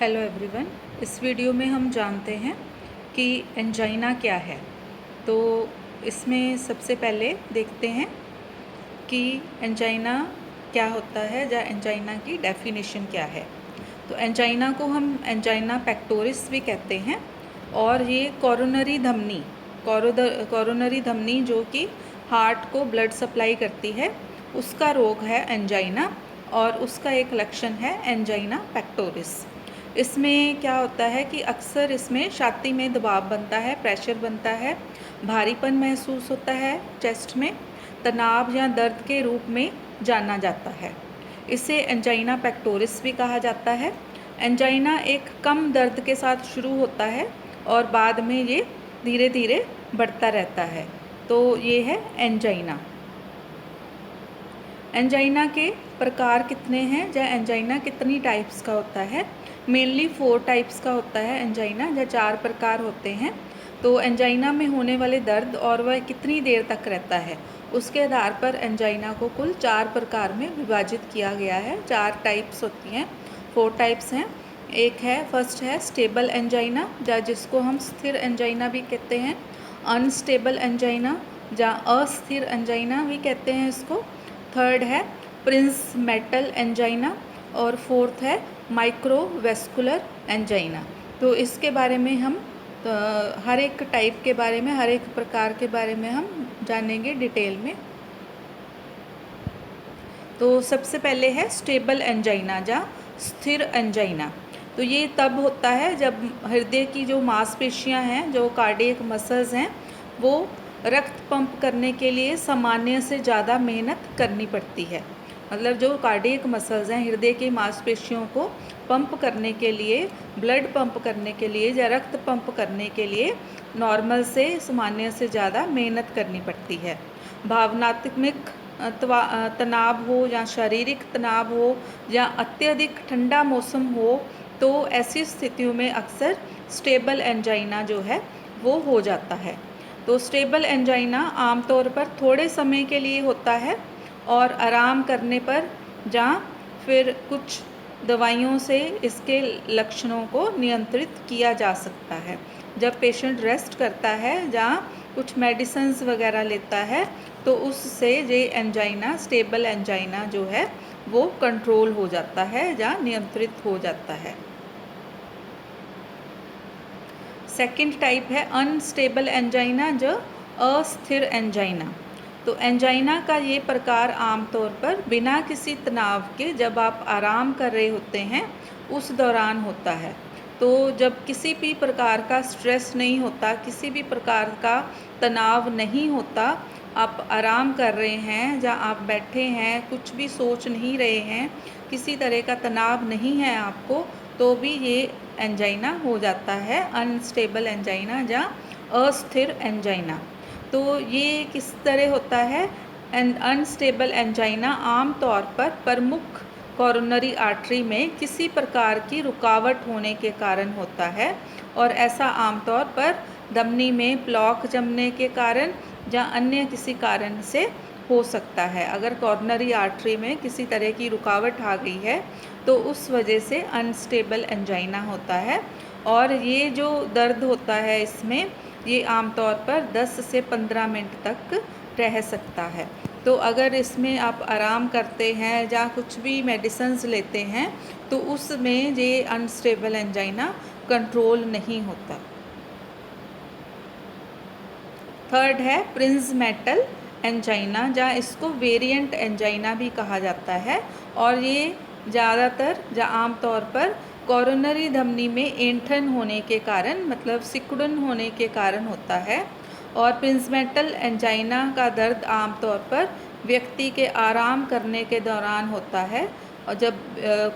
Hello everyone. इस video में हम जानते हैं कि एंजाइना क्या है। तो इसमें सबसे पहले देखते हैं कि एंजाइना क्या होता है या एंजाइना की डेफिनेशन क्या है। तो एंजाइना को हम एंजाइना पेक्टोरिस भी कहते हैं और ये कोरोनरी धमनी जो कि हार्ट को ब्लड सप्लाई करती है उसका रोग है एंजाइना, और उसका एक लक्षण है एंजाइना पेक्टोरिस। इसमें क्या होता है कि अक्सर इसमें छाती में दबाव बनता है, प्रेशर बनता है, भारीपन महसूस होता है, चेस्ट में तनाव या दर्द के रूप में जाना जाता है। इसे एंजाइना पेक्टोरिस भी कहा जाता है। एंजाइना एक कम दर्द के साथ शुरू होता है और बाद में ये धीरे धीरे बढ़ता रहता है। तो ये है एंजाइना। एंजाइना के प्रकार कितने हैं या एंजाइना कितनी टाइप्स का होता है? मेनली 4 टाइप्स का होता है एंजाइना, या 4 प्रकार होते हैं। तो एंजाइना में होने वाले दर्द और वह कितनी देर तक रहता है, उसके आधार पर एंजाइना को कुल 4 प्रकार में विभाजित किया गया है। 4 टाइप्स होती हैं, 4 टाइप्स हैं। एक है, फर्स्ट है स्टेबल एंजाइना, या जिसको हम स्थिर एंजाइना भी कहते हैं। अनस्टेबल एंजाइना या अस्थिर एंजाइना भी कहते हैं इसको। थर्ड है प्रिंस मेटल एंजाइना, और फोर्थ है माइक्रोवेस्कुलर एंजाइना। तो इसके बारे में हम हर एक टाइप के बारे में, हर एक प्रकार के बारे में हम जानेंगे डिटेल में। तो सबसे पहले है स्टेबल एंजाइना या स्थिर एंजाइना। तो ये तब होता है जब हृदय की जो मांसपेशियां हैं, जो कार्डियक मसल्स हैं, वो रक्त पंप करने के लिए सामान्य से ज़्यादा मेहनत करनी पड़ती है। मतलब जो कार्डियक मसल्स हैं, हृदय की मांसपेशियों को पंप करने के लिए, ब्लड पंप करने के लिए या रक्त पंप करने के लिए नॉर्मल से, सामान्य से ज़्यादा मेहनत करनी पड़ती है। भावनात्मक तनाव हो या शारीरिक तनाव हो या अत्यधिक ठंडा मौसम हो, तो ऐसी स्थितियों में अक्सर स्टेबल एंजाइना जो है वो हो जाता है। तो स्टेबल एंजाइना आमतौर पर थोड़े समय के लिए होता है और आराम करने पर या फिर कुछ दवाइयों से इसके लक्षणों को नियंत्रित किया जा सकता है। जब पेशेंट रेस्ट करता है या कुछ मेडिसिन्स वगैरह लेता है तो उससे ये एंजाइना, स्टेबल एंजाइना जो है वो कंट्रोल हो जाता है या नियंत्रित हो जाता है। सेकंड टाइप है अनस्टेबल एंजाइना, जो अस्थिर एंजाइना। तो एंजाइना का ये प्रकार आमतौर पर बिना किसी तनाव के, जब आप आराम कर रहे होते हैं उस दौरान होता है। तो जब किसी भी प्रकार का स्ट्रेस नहीं होता, किसी भी प्रकार का तनाव नहीं होता, आप आराम कर रहे हैं या आप बैठे हैं, कुछ भी सोच नहीं रहे हैं, किसी तरह का तनाव नहीं है आपको, तो भी ये एंजाइना हो जाता है, अनस्टेबल एंजाइना या अस्थिर एंजाइना। तो ये किस तरह होता है? अनस्टेबल एंजाइना आमतौर पर प्रमुख कोरोनरी आर्टरी में किसी प्रकार की रुकावट होने के कारण होता है, और ऐसा आमतौर पर धमनी में ब्लॉक जमने के कारण या अन्य किसी कारण से हो सकता है। अगर कोरोनरी आर्टरी में किसी तरह की रुकावट आ गई है तो उस वजह से अनस्टेबल एंजाइना होता है। और ये जो दर्द होता है इसमें, ये आमतौर पर 10 से 15 मिनट तक रह सकता है। तो अगर इसमें आप आराम करते हैं या कुछ भी मेडिसिन्स लेते हैं तो उसमें ये अनस्टेबल एंजाइना कंट्रोल नहीं होता। थर्ड है प्रिंस मेटल एंजाइना, जहाँ इसको वेरिएंट एंजाइना भी कहा जाता है, और ये ज़्यादातर या आमतौर पर कोरोनरी धमनी में ऐंठन होने के कारण, मतलब सिकुड़न होने के कारण होता है। और प्रिंस मेटल एंजाइना का दर्द आमतौर पर व्यक्ति के आराम करने के दौरान होता है, और जब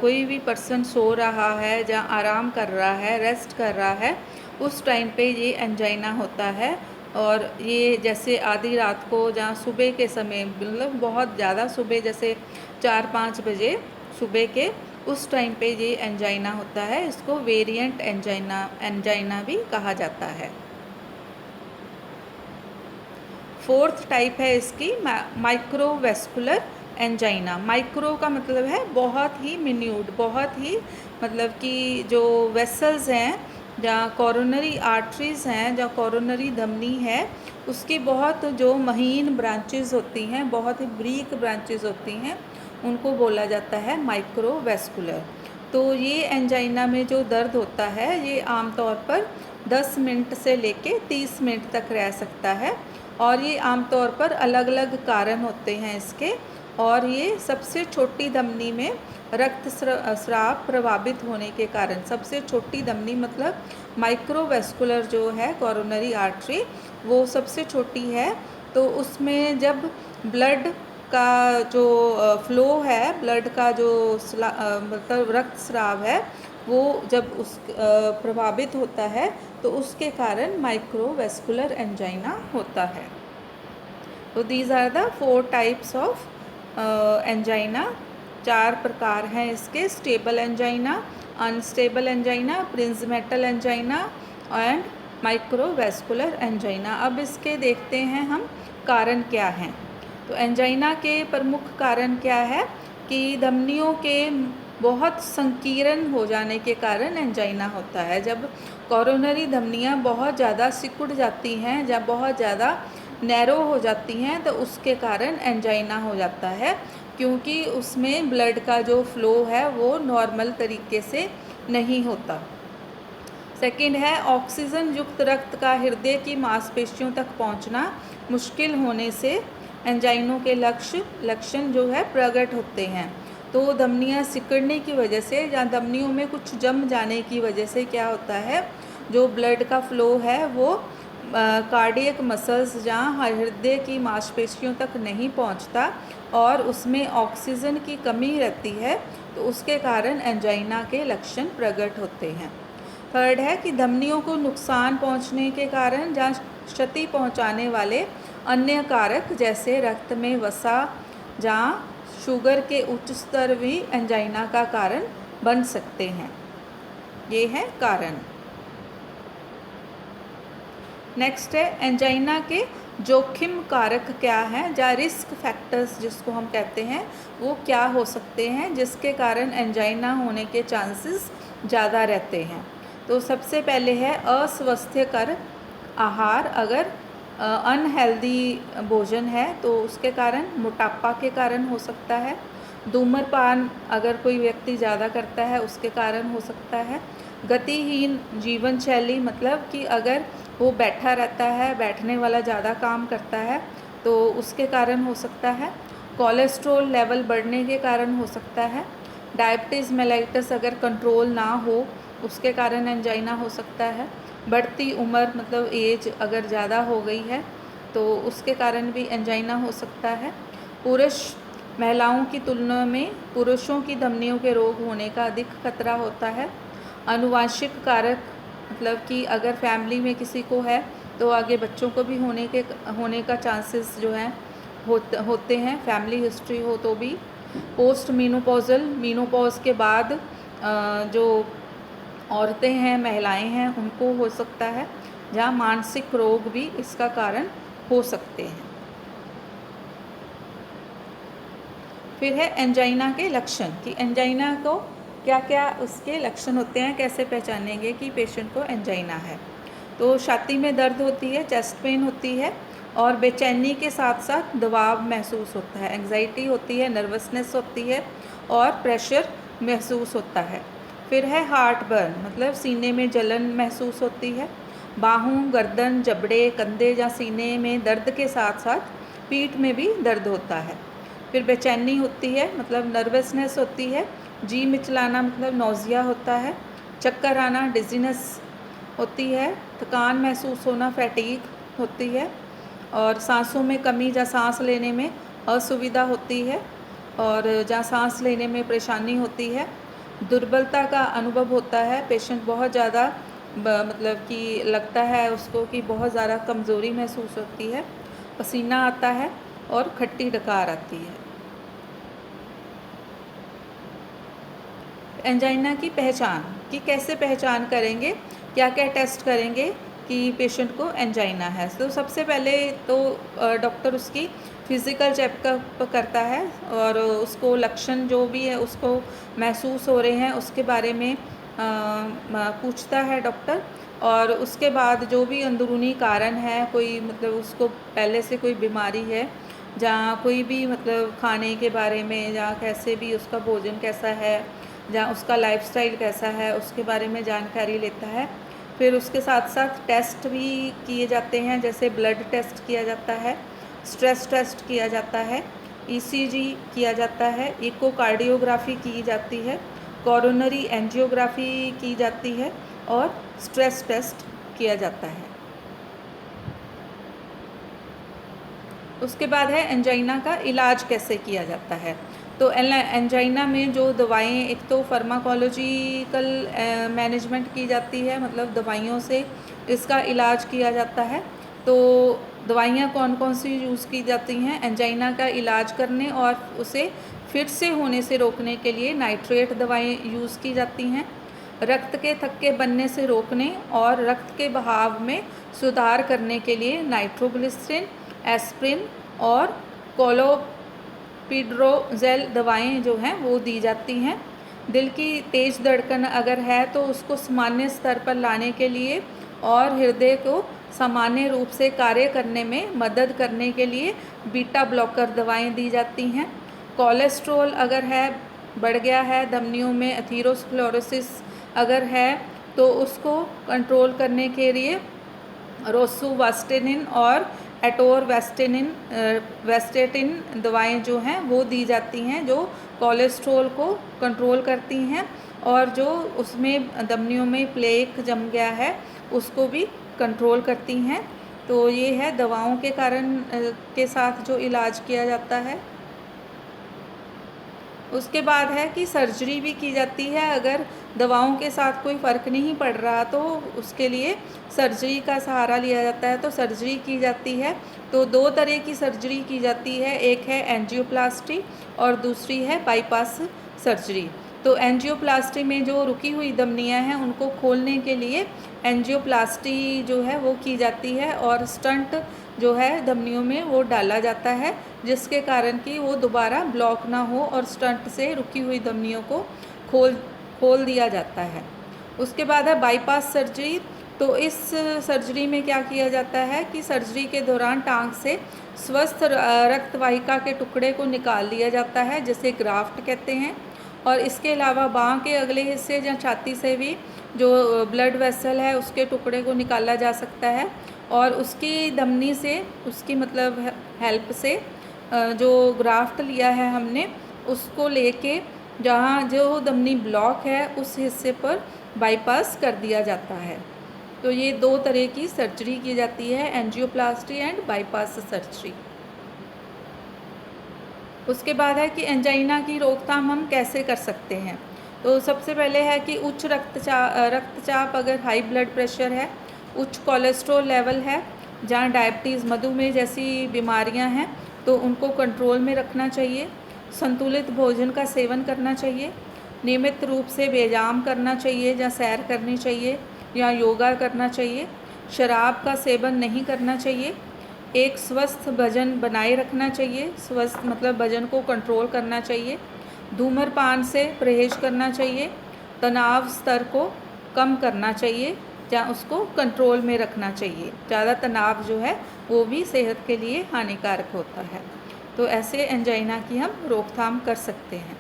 कोई भी पर्सन सो रहा है या आराम कर रहा है, रेस्ट कर रहा है, उस टाइम पे ये एंजाइना होता है। और ये जैसे आधी रात को या सुबह के समय, मतलब बहुत ज़्यादा सुबह, जैसे 4-5 बजे सुबह के, उस टाइम पे ये एंजाइना होता है। इसको वेरिएंट एंजाइना भी कहा जाता है। फोर्थ टाइप है इसकी माइक्रोवेस्कुलर एंजाइना। माइक्रो का मतलब है बहुत ही मिन्यूट, बहुत ही मतलब कि जो वेसल्स हैं, जहाँ कोरोनरी आर्टरीज़ हैं, जहाँ कोरोनरी धमनी है, उसकी बहुत जो महीन ब्रांचेस होती हैं, बहुत ही ब्रीक ब्रांचेस होती हैं, उनको बोला जाता है माइक्रोवेस्कुलर। तो ये एंजाइना में जो दर्द होता है ये आमतौर पर 10 मिनट से लेके 30 मिनट तक रह सकता है, और ये आमतौर पर अलग अलग कारण होते हैं इसके। और ये सबसे छोटी धमनी में रक्त स्राव प्रभावित होने के कारण, सबसे छोटी धमनी मतलब माइक्रोवेस्कुलर जो है कोरोनरी आर्टरी, वो सबसे छोटी है। तो उसमें जब ब्लड का जो फ्लो है, ब्लड का जो मतलब रक्त स्राव है, वो जब उस प्रभावित होता है तो उसके कारण माइक्रोवेस्कुलर एंजाइना होता है। तो these are the 4 types of angina. 4 प्रकार हैं इसके: stable angina, unstable angina, Prinzmetal angina and microvascular angina. अब इसके देखते हैं हम कारण क्या हैं। तो एंजाइना के प्रमुख कारण क्या है कि धमनियों के बहुत संकीर्ण हो जाने के कारण एंजाइना होता है। जब कोरोनरी धमनियाँ बहुत ज़्यादा सिकुड़ जाती हैं, जब बहुत ज़्यादा नैरो हो जाती हैं, तो उसके कारण एंजाइना हो जाता है, क्योंकि उसमें ब्लड का जो फ्लो है वो नॉर्मल तरीके से नहीं होता। सेकंड है ऑक्सीजन युक्त रक्त का हृदय की मांसपेशियों तक पहुंचना मुश्किल होने से एंजाइनों के लक्षण जो है प्रकट होते हैं। तो धमनियाँ सिकुड़ने की वजह से या धमनियों में कुछ जम जाने की वजह से क्या होता है, जो ब्लड का फ्लो है वो कार्डियक मसल्स जहाँ हृदय की मांसपेशियों तक नहीं पहुँचता और उसमें ऑक्सीजन की कमी रहती है, तो उसके कारण एंजाइना के लक्षण प्रकट होते हैं। थर्ड है कि धमनियों को नुकसान पहुंचने के कारण जहाँ क्षति पहुंचाने वाले अन्य कारक जैसे रक्त में वसा, जहाँ शुगर के उच्च स्तर भी एंजाइना का कारण बन सकते हैं। ये है कारण। नेक्स्ट है एंजाइना के जोखिम कारक क्या हैं, या रिस्क फैक्टर्स जिसको हम कहते हैं, वो क्या हो सकते हैं जिसके कारण एंजाइना होने के चांसेस ज़्यादा रहते हैं। तो सबसे पहले है अस्वास्थ्यकर आहार। अगर अनहेल्दी भोजन है तो उसके कारण, मोटापा के कारण हो सकता है। धूम्रपान अगर कोई व्यक्ति ज़्यादा करता है उसके कारण हो सकता है। गतिहीन जीवन शैली, मतलब कि अगर वो बैठा रहता है, बैठने वाला ज़्यादा काम करता है, तो उसके कारण हो सकता है। कोलेस्ट्रॉल लेवल बढ़ने के कारण हो सकता है। डायबिटीज़ मेलाइटस अगर कंट्रोल ना हो उसके कारण एंजाइना हो सकता है। बढ़ती उम्र मतलब एज अगर ज़्यादा हो गई है तो उसके कारण भी एंजाइना हो सकता है। पुरुष महिलाओं की तुलना में पुरुषों की धमनियों के रोग होने का अधिक खतरा होता है। आनुवांशिक कारक, मतलब कि अगर फैमिली में किसी को है तो आगे बच्चों को भी होने का चांसेस जो हैं होते हैं, फैमिली हिस्ट्री हो तो भी। पोस्ट मीनोपॉजल, मीनोपॉज के बाद जो औरतें हैं, महिलाएं हैं, उनको हो सकता है, जहाँ मानसिक रोग भी इसका कारण हो सकते हैं। फिर है एंजाइना के लक्षण, कि एंजाइना को क्या क्या उसके लक्षण होते हैं, कैसे पहचानेंगे कि पेशेंट को एंजाइना है। तो छाती में दर्द होती है, चेस्ट पेन होती है, और बेचैनी के साथ साथ दबाव महसूस होता है, एंग्जाइटी होती है, नर्वसनेस होती है और प्रेशर महसूस होता है। फिर है हार्ट बर्न, मतलब सीने में जलन महसूस होती है। बाहों, गर्दन, जबड़े, कंधे या सीने में दर्द के साथ साथ पीठ में भी दर्द होता है। फिर बेचैनी होती है, मतलब नर्वसनेस होती है। जी मिचलाना, मतलब नौजिया होता है। चक्कर आना, डिजीनेस होती है। थकान महसूस होना, फैटीग होती है। और सांसों में कमी या सांस लेने में असुविधा होती है, और जहाँ सांस लेने में परेशानी होती है। दुर्बलता का अनुभव होता है, पेशेंट बहुत ज़्यादा मतलब कि लगता है उसको कि बहुत ज़्यादा कमज़ोरी महसूस होती है। पसीना आता है और खट्टी डकार आती है। एंजाइना की पहचान, कि कैसे पहचान करेंगे, क्या क्या टेस्ट करेंगे कि पेशेंट को एंजाइना है। तो सबसे पहले तो डॉक्टर उसकी फिज़िकल चेकअप करता है और उसको लक्षण जो भी है उसको महसूस हो रहे हैं उसके बारे में पूछता है डॉक्टर। और उसके बाद जो भी अंदरूनी कारण है, कोई मतलब उसको पहले से कोई बीमारी है, जहाँ कोई भी मतलब खाने के बारे में या कैसे भी उसका भोजन कैसा है, जहाँ उसका लाइफस्टाइल कैसा है, उसके बारे में जानकारी लेता है। फिर उसके साथ साथ टेस्ट भी किए जाते हैं, जैसे ब्लड टेस्ट किया जाता है, स्ट्रेस टेस्ट किया जाता है, ईसीजी किया जाता है, इकोकार्डियोग्राफी की जाती है, कोरोनरी एंजियोग्राफी की जाती है और स्ट्रेस टेस्ट किया जाता है। उसके बाद है एंजाइना का इलाज कैसे किया जाता है। तो एंजाइना में जो दवाएं, एक तो फार्माकोलॉजिकल मैनेजमेंट की जाती है, मतलब दवाइयों से इसका इलाज किया जाता है। तो दवाइयाँ कौन कौन सी यूज़ की जाती हैं एंजाइना का इलाज करने और उसे फिर से होने से रोकने के लिए? नाइट्रेट दवाएं यूज़ की जाती हैं। रक्त के थक्के बनने से रोकने और रक्त के बहाव में सुधार करने के लिए नाइट्रोग्लिसरिन, एस्प्रिन और कोलोपिड्रोजेल दवाएं जो हैं वो दी जाती हैं। दिल की तेज़ धड़कन अगर है तो उसको सामान्य स्तर पर लाने के लिए और हृदय को सामान्य रूप से कार्य करने में मदद करने के लिए बीटा ब्लॉकर दवाएं दी जाती हैं। कोलेस्ट्रॉल अगर है, बढ़ गया है धमनियों में, एथेरोस्क्लेरोसिस अगर है तो उसको कंट्रोल करने के लिए रोसुवास्टेनिन और वेस्टेटिन दवाएं जो हैं वो दी जाती हैं, जो कोलेस्ट्रॉल को कंट्रोल करती हैं और जो उसमें धमनियों में प्लेक जम गया है उसको भी कंट्रोल करती हैं। तो ये है दवाओं के कारण के साथ जो इलाज किया जाता है। उसके बाद है कि सर्जरी भी की जाती है। अगर दवाओं के साथ कोई फ़र्क नहीं पड़ रहा तो उसके लिए सर्जरी का सहारा लिया जाता है, तो सर्जरी की जाती है। तो दो तरह की सर्जरी की जाती है, एक है एंजियोप्लास्टी और दूसरी है बाईपास सर्जरी। तो एंजियोप्लास्टी में जो रुकी हुई धमनियाँ हैं उनको खोलने के लिए एंजियोप्लास्टी जो है वो की जाती है और स्टंट जो है धमनियों में वो डाला जाता है, जिसके कारण कि वो दोबारा ब्लॉक ना हो और स्टंट से रुकी हुई धमनियों को खोल दिया जाता है। उसके बाद है बाईपास सर्जरी। तो इस सर्जरी में क्या किया जाता है कि सर्जरी के दौरान टांग से स्वस्थ रक्त वाहिका के टुकड़े को निकाल लिया जाता है, जिसे ग्राफ्ट कहते हैं। और इसके अलावा बाँह के अगले हिस्से या छाती से भी जो ब्लड वेसल है उसके टुकड़े को निकाला जा सकता है और उसकी धमनी से, उसकी मतलब हेल्प से जो ग्राफ्ट लिया है हमने उसको लेके जहाँ जो धमनी ब्लॉक है उस हिस्से पर बाईपास कर दिया जाता है। तो ये दो तरह की सर्जरी की जाती है, एंजियोप्लास्टी एंड बाईपास सर्जरी। उसके बाद है कि एंजाइना की रोकथाम हम कैसे कर सकते हैं। तो सबसे पहले है कि उच्च रक्तचाप अगर हाई ब्लड प्रेशर है, उच्च कोलेस्ट्रॉल लेवल है, जहाँ डायबिटीज़, मधुमेह जैसी बीमारियां हैं तो उनको कंट्रोल में रखना चाहिए। संतुलित भोजन का सेवन करना चाहिए। नियमित रूप से व्यायाम करना चाहिए या सैर करनी चाहिए या योगा करना चाहिए। शराब का सेवन नहीं करना चाहिए। एक स्वस्थ वजन बनाए रखना चाहिए, स्वस्थ मतलब वजन को कंट्रोल करना चाहिए। धूम्रपान से परहेज करना चाहिए। तनाव स्तर को कम करना चाहिए या उसको कंट्रोल में रखना चाहिए। ज़्यादा तनाव जो है वो भी सेहत के लिए हानिकारक होता है। तो ऐसे एंजाइना की हम रोकथाम कर सकते हैं।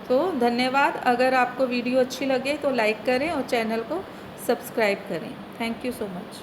तो धन्यवाद। अगर आपको वीडियो अच्छी लगे तो लाइक करें और चैनल को सब्सक्राइब करें। Thank you so much.